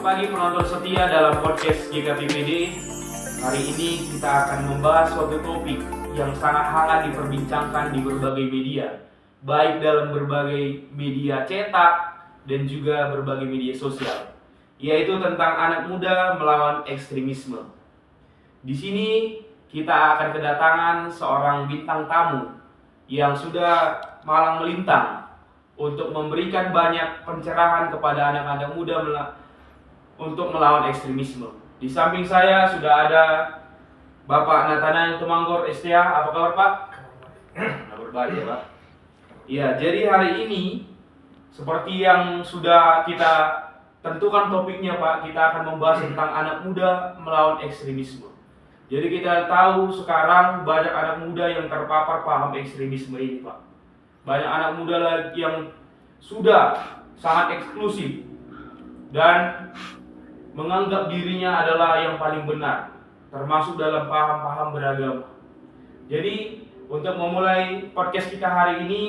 pagi penonton setia dalam podcast GKPPD. Hari ini kita akan membahas suatu topik yang sangat hangat diperbincangkan di berbagai media, baik dalam berbagai media cetak dan juga berbagai media sosial, yaitu tentang anak muda melawan ekstremisme. Di sini kita akan kedatangan seorang bintang tamu yang sudah malang melintang untuk memberikan banyak pencerahan kepada anak-anak muda untuk melawan ekstremisme. Di samping saya sudah ada Bapak Nathanael Tumanggor STA. Apa kabar Pak? Kabar baik ya Pak. Ya, jadi hari ini seperti yang sudah kita tentukan topiknya Pak, kita akan membahas tentang anak muda melawan ekstremisme. Jadi kita tahu sekarang banyak anak muda yang terpapar paham ekstremisme ini Pak. Banyak anak muda lagi yang sudah sangat eksklusif dan menganggap dirinya adalah yang paling benar, termasuk dalam paham-paham beragama. Jadi untuk memulai podcast kita hari ini,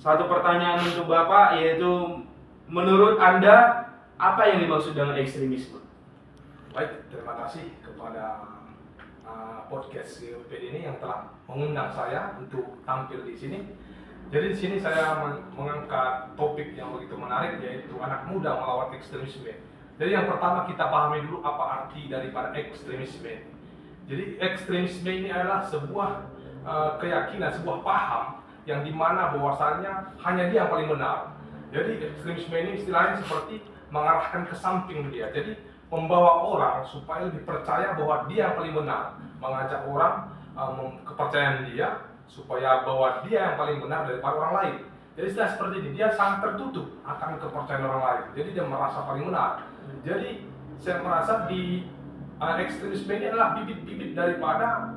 satu pertanyaan untuk Bapak, yaitu menurut Anda apa yang dimaksud dengan ekstremisme? Baik, terima kasih kepada podcast GKPPD ini yang telah mengundang saya untuk tampil di sini. Jadi di sini saya mengangkat topik yang begitu menarik, yaitu anak muda melawan ekstremisme. Jadi yang pertama kita pahami dulu apa arti daripada ekstremisme. Jadi ekstremisme ini adalah sebuah keyakinan, sebuah paham yang dimana bahwasannya hanya dia yang paling benar. Jadi ekstremisme ini istilahnya seperti mengarahkan ke samping dia. Jadi membawa orang supaya lebih percaya bahwa dia yang paling benar, mengajak orang kepercayaan dia supaya bahwa dia yang paling benar daripada orang lain. Jadi istilah seperti ini, dia sangat tertutup akan kepercayaan orang lain. Jadi dia merasa paling benar. Jadi saya merasa di ekstremisme ini adalah bibit-bibit daripada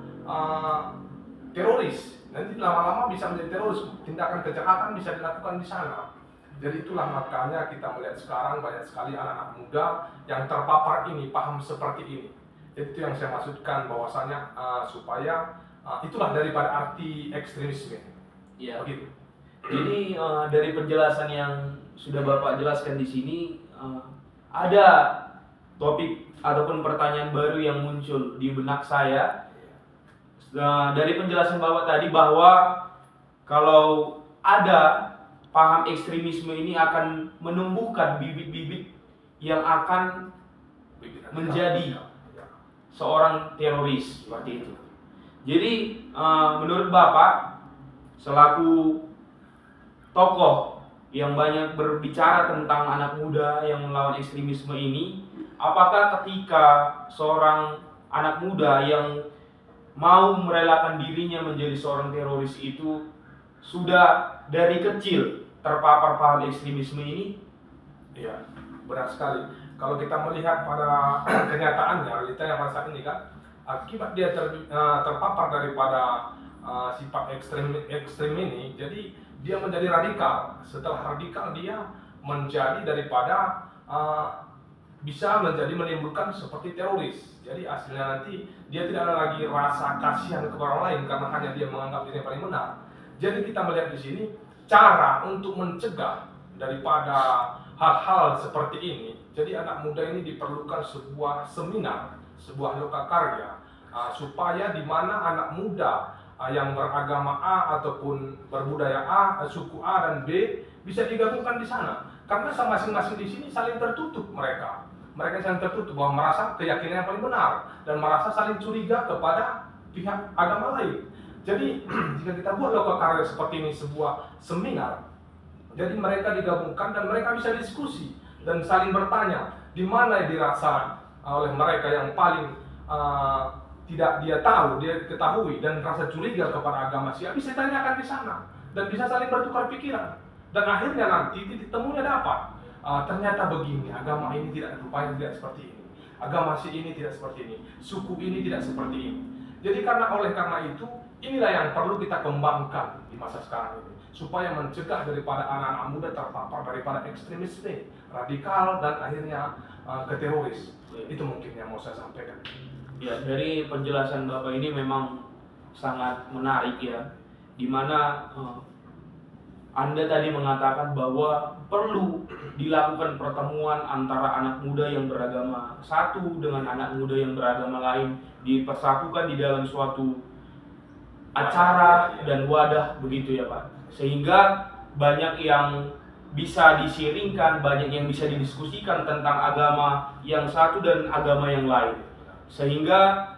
teroris. Nanti lama-lama bisa menjadi teroris, tindakan kejahatan bisa dilakukan di sana. Jadi itulah makanya kita melihat sekarang banyak sekali anak-anak muda yang terpapar ini, paham seperti ini. Jadi itu yang saya maksudkan bahwasanya supaya itulah daripada arti ekstremisme. Ya. Begitu. Jadi dari penjelasan yang sudah Bapak jelaskan di sini, ada topik ataupun pertanyaan baru yang muncul di benak saya. Dari penjelasan Bapak tadi bahwa kalau ada paham ekstremisme ini akan menumbuhkan bibit-bibit yang akan menjadi seorang teroris seperti itu. Jadi menurut Bapak selaku tokoh yang banyak berbicara tentang anak muda yang melawan ekstremisme ini, apakah ketika seorang anak muda yang mau merelakan dirinya menjadi seorang teroris itu sudah dari kecil terpapar paham ekstremisme ini? Iya, benar sekali. Kalau kita melihat pada kenyataannya, realita yang pada saat ini kan, akibat dia terpapar daripada sifat ekstrem ini, jadi dia menjadi radikal. Setelah radikal dia menjadi daripada bisa menjadi menimbulkan seperti teroris. Jadi hasilnya nanti dia tidak ada lagi rasa kasihan kepada orang lain karena hanya dia menganggap dirinya paling benar. Jadi kita melihat di sini cara untuk mencegah daripada hal-hal seperti ini. Jadi anak muda ini diperlukan sebuah seminar, sebuah lokakarya supaya di mana anak muda yang beragama A ataupun berbudaya A, suku A dan B bisa digabungkan di sana. Karena masing-masing di sini saling tertutup mereka. Mereka saling tertutup bahwa merasa keyakinan yang paling benar dan merasa saling curiga kepada pihak agama lain. Jadi jika kita buat lokakarya seperti ini sebuah seminar, jadi mereka digabungkan dan mereka bisa diskusi dan saling bertanya di mana yang dirasa oleh mereka yang paling tidak dia tahu, dia ketahui dan rasa curiga kepada agama Syiah bisa ditanyakan di sana dan bisa saling bertukar pikiran dan akhirnya nanti titik temunya dapat ternyata begini, agama ini rupanya tidak seperti ini, agama Syiah ini tidak seperti ini, suku ini tidak seperti ini. Jadi karena itu inilah yang perlu kita kembangkan di masa sekarang ini supaya mencegah daripada anak-anak muda terpapar daripada ekstremisme radikal dan akhirnya ke teroris. Itu mungkin yang mau saya sampaikan. Ya, dari penjelasan Bapak ini memang sangat menarik ya, dimana Anda tadi mengatakan bahwa perlu dilakukan pertemuan antara anak muda yang beragama satu dengan anak muda yang beragama lain, dipersatukan di dalam suatu acara dan wadah, begitu ya Pak. Sehingga banyak yang bisa disiringkan, banyak yang bisa didiskusikan tentang agama yang satu dan agama yang lain. Sehingga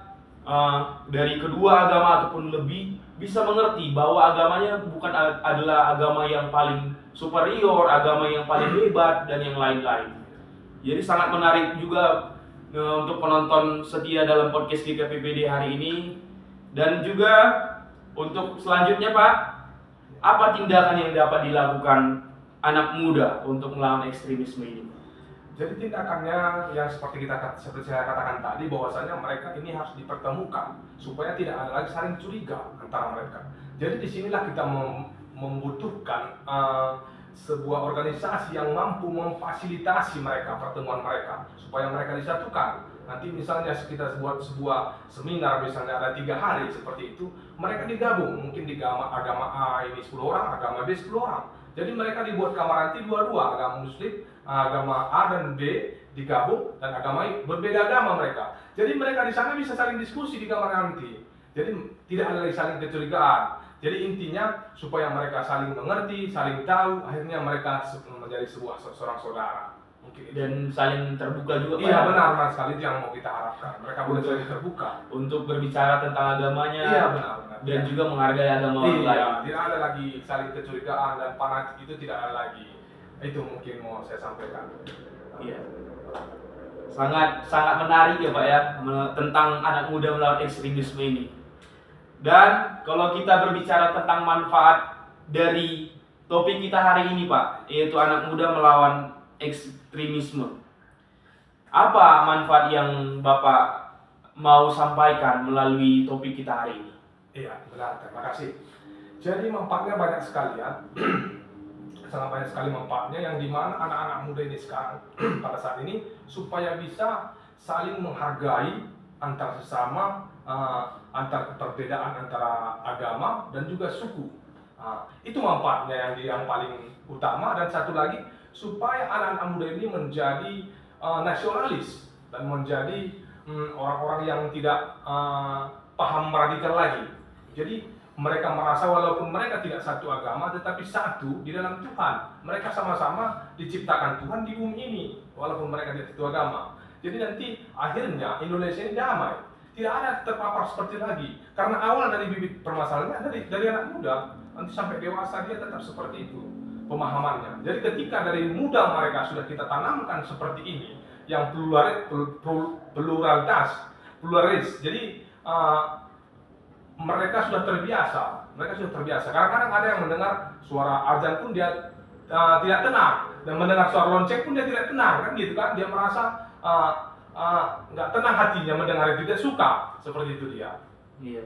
dari kedua agama ataupun lebih bisa mengerti bahwa agamanya bukan adalah agama yang paling superior, agama yang paling hebat dan yang lain-lain. Jadi sangat menarik juga untuk penonton setia dalam podcast GKPPD hari ini. Dan juga untuk selanjutnya Pak, apa tindakan yang dapat dilakukan anak muda untuk melawan ekstremisme ini? Jadi tindakannya yang seperti saya katakan tadi, bahwasanya mereka ini harus dipertemukan supaya tidak ada lagi saling curiga antara mereka. Jadi disinilah kita membutuhkan sebuah organisasi yang mampu memfasilitasi mereka, pertemuan mereka, supaya mereka disatukan. Nanti misalnya kita buat sebuah seminar, misalnya ada 3 hari seperti itu, mereka digabung, mungkin di agama A ini 10 orang, agama B 10 orang. Jadi mereka dibuat kamar nanti dua-dua, agama Muslim, agama A dan B digabung, dan agama berbeda agama mereka. Jadi mereka di sana bisa saling diskusi di kamar nanti. Jadi tidak ada lagi saling kecurigaan. Jadi intinya supaya mereka saling mengerti, saling tahu, akhirnya mereka menjadi seorang saudara. Mungkin dan saling terbuka juga Pak. Iya benar sekali, itu yang mau kita harapkan. Mereka boleh saling terbuka untuk berbicara tentang agamanya. Iya benar. Dan juga menghargai agama orang lain. Tidak ada lagi saling kecurigaan dan fanatik, itu tidak ada lagi. Itu mungkin mau saya sampaikan. Iya. Sangat menarik ya Pak ya, tentang anak muda melawan ekstremisme ini. Dan kalau kita berbicara tentang manfaat dari topik kita hari ini Pak, yaitu anak muda melawan ekstremisme. Apa manfaat yang Bapak mau sampaikan melalui topik kita hari ini? Iya, benar. Terima kasih. Jadi manfaatnya banyak sekali ya. Sangat banyak sekali manfaatnya, yang dimana anak-anak muda ini sekarang pada saat ini supaya bisa saling menghargai antar sesama, antar perbedaan antara agama dan juga suku. Itu manfaatnya yang paling utama. Dan satu lagi, supaya anak-anak muda ini menjadi nasionalis dan menjadi orang-orang yang tidak paham radikal lagi. Jadi mereka merasa walaupun mereka tidak satu agama, tetapi satu di dalam Tuhan. Mereka sama-sama diciptakan Tuhan di bumi ini, walaupun mereka tidak satu agama. Jadi nanti akhirnya Indonesia ini damai. Tidak ada terpapar seperti lagi. Karena awal dari bibit permasalahannya dari anak muda, nanti sampai dewasa dia tetap seperti itu pemahamannya. Jadi ketika dari muda mereka sudah kita tanamkan seperti ini, yang pluralis. Jadi mereka sudah terbiasa. Kadang-kadang ada yang mendengar suara azan pun dia tidak tenang, dan mendengar suara lonceng pun dia tidak tenang, kan gitu kan? Dia merasa nggak tenang hatinya mendengar itu, dia suka seperti itu dia. Iya.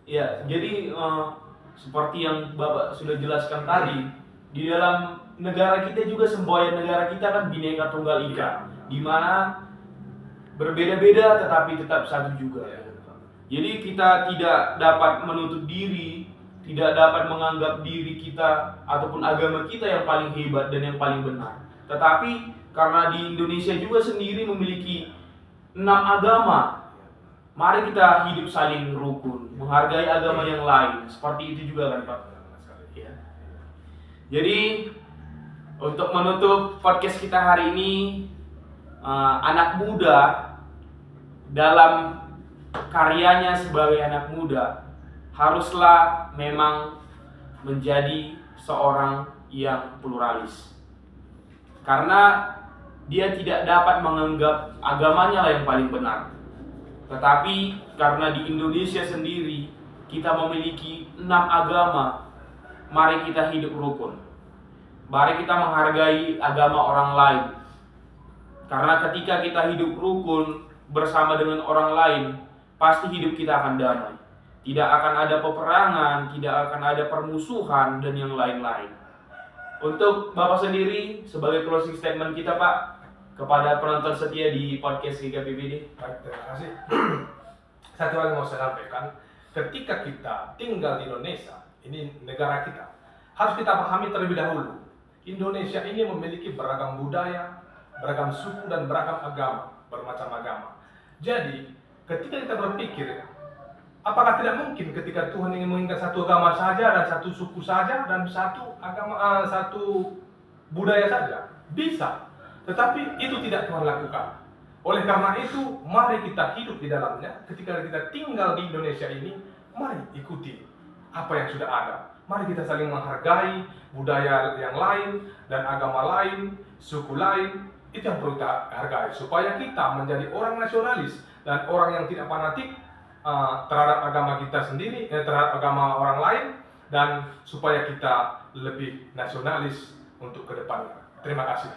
Iya. Jadi seperti yang Bapak sudah jelaskan tadi, di dalam negara kita juga semboyan negara kita kan Bhinneka Tunggal Ika, di mana berbeda-beda tetapi tetap satu juga. Jadi kita tidak dapat menutup diri, tidak dapat menganggap diri kita ataupun agama kita yang paling hebat dan yang paling benar. Tetapi karena di Indonesia juga sendiri memiliki 6 agama, mari kita hidup saling rukun, menghargai agama yang lain. Seperti itu juga kan Pak? Ya. Jadi untuk menutup podcast kita hari ini, anak muda dalam karyanya sebagai anak muda haruslah memang menjadi seorang yang pluralis, karena dia tidak dapat menganggap agamanya lah yang paling benar. Tetapi karena di Indonesia sendiri kita memiliki 6 agama, mari kita hidup rukun, mari kita menghargai agama orang lain. Karena ketika kita hidup rukun bersama dengan orang lain, pasti hidup kita akan damai. Tidak akan ada peperangan, tidak akan ada permusuhan, dan yang lain-lain. Untuk Bapak sendiri, sebagai closing statement kita Pak, kepada penonton setia di podcast GKPPD. Baik, terima kasih. Satu hal yang mau saya sampaikan, ketika kita tinggal di Indonesia, ini negara kita, harus kita pahami terlebih dahulu. Indonesia ini memiliki beragam budaya, beragam suku dan beragam agama, bermacam agama. Jadi, ketika kita berpikir, apakah tidak mungkin ketika Tuhan ingin menginginkan satu agama saja dan satu suku saja dan satu agama, satu budaya saja? Bisa, tetapi itu tidak Tuhan lakukan. Oleh karena itu, mari kita hidup di dalamnya. Ketika kita tinggal di Indonesia ini, mari ikuti apa yang sudah ada. Mari kita saling menghargai budaya yang lain dan agama lain, suku lain. Itu yang perlu kita hargai supaya kita menjadi orang nasionalis dan orang yang tidak fanatik terhadap agama kita sendiri, terhadap agama orang lain, dan supaya kita lebih nasionalis untuk kedepannya. Terima kasih.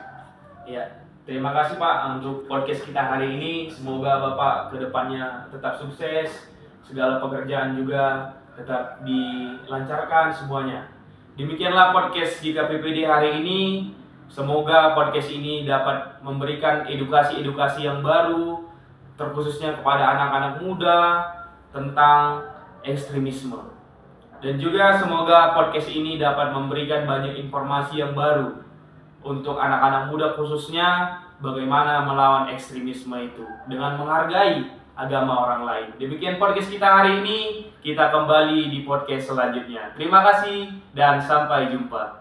Ya, terima kasih Pak untuk podcast kita hari ini. Semoga Bapak kedepannya tetap sukses, segala pekerjaan juga tetap dilancarkan semuanya. Demikianlah podcast GKPPD hari ini. Semoga podcast ini dapat memberikan edukasi-edukasi yang baru, terkhususnya kepada anak-anak muda tentang ekstremisme. Dan juga semoga podcast ini dapat memberikan banyak informasi yang baru untuk anak-anak muda, khususnya bagaimana melawan ekstremisme itu dengan menghargai agama orang lain. Demikian podcast kita hari ini. Kita kembali di podcast selanjutnya. Terima kasih dan sampai jumpa.